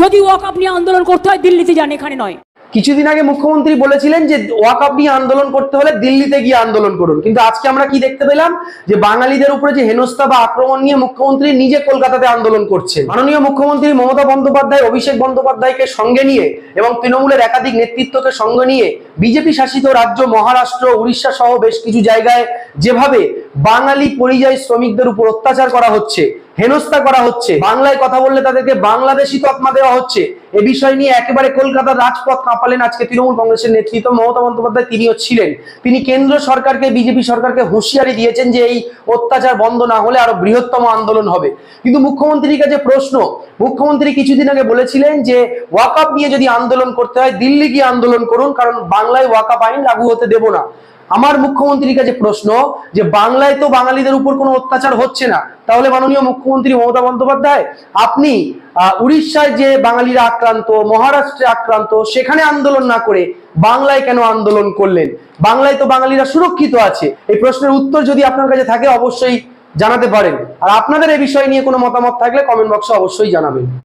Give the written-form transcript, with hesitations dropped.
যদি ওয়াকআপ নিয়ে আন্দোলন করতে হয় দিল্লিতে যান, এখানে নয়। কিছুদিন আগে মুখ্যমন্ত্রী বলেছিলেন যে ওয়াকআপ নিয়ে আন্দোলন করতে হলে দিল্লিতে গিয়ে আন্দোলন করুন, কিন্তু আজকে আমরা কি দেখতে পেলাম যে বাঙালিদের উপরে যে হেনস্থা বা আক্রমণ নিয়ে মুখ্যমন্ত্রী নিজে কলকাতাতে আন্দোলন করছে। মাননীয় মুখ্যমন্ত্রী মমতা বন্দ্যোপাধ্যায় অভিষেক বন্দ্যোপাধ্যায়কে সঙ্গে নিয়ে এবং তৃণমূলের একাধিক নেতৃত্বকে সঙ্গে নিয়ে বিজেপি শাসিত রাজ্য মহারাষ্ট্র, উড়িষ্যা সহ বেশ কিছু জায়গায় যেভাবে বাঙালি পরিযায়ী শ্রমিকদের উপর অত্যাচার করা হচ্ছে, হেনস্থা করা হচ্ছে, বাংলায় কথা বললে তাদেরকে বাংলাদেশি তকমা দেওয়া হচ্ছে, এ বিষয় নিয়ে একেবারে কলকাতার রাজপথ কাঁপালেন আজকে তৃণমূল কংগ্রেসের নেতৃত্ব মমতা বন্দ্যোপাধ্যায়। তিনিও ছিলেন, তিনি কেন্দ্র সরকারকে, বিজেপি সরকারকে হুঁশিয়ারি দিয়েছেন যে এই অত্যাচার বন্ধ না হলে আরো বৃহত্তম আন্দোলন হবে। কিন্তু মুখ্যমন্ত্রীর কাছে প্রশ্ন, মুখ্যমন্ত্রী কিছুদিন আগে বলেছিলেন যে ওয়াকআপ নিয়ে যদি আন্দোলন করতে হয় দিল্লি গিয়ে আন্দোলন করুন, কারণ বাংলায় ওয়াকআপ আইন লাগু হতে দেব না। আমার মুখ্যমন্ত্রীর কাছে প্রশ্ন যে বাংলায় তো বাঙালিদের উপর কোনো অত্যাচার হচ্ছে না, তাহলে মাননীয় মুখ্যমন্ত্রী মমতা বন্দ্যোপাধ্যায় আপনি উড়িষ্যায় যে বাঙালিরা আক্রান্ত, মহারাষ্ট্রে আক্রান্ত, সেখানে আন্দোলন না করে বাংলায় কেন আন্দোলন করলেন? বাংলায় তো বাঙালিরা সুরক্ষিত আছে। এই প্রশ্নের উত্তর যদি আপনার কাছে থাকে অবশ্যই জানাতে পারেন। আর আপনাদের এই বিষয় নিয়ে কোনো মতামত থাকলে কমেন্ট বক্সে অবশ্যই জানাবেন।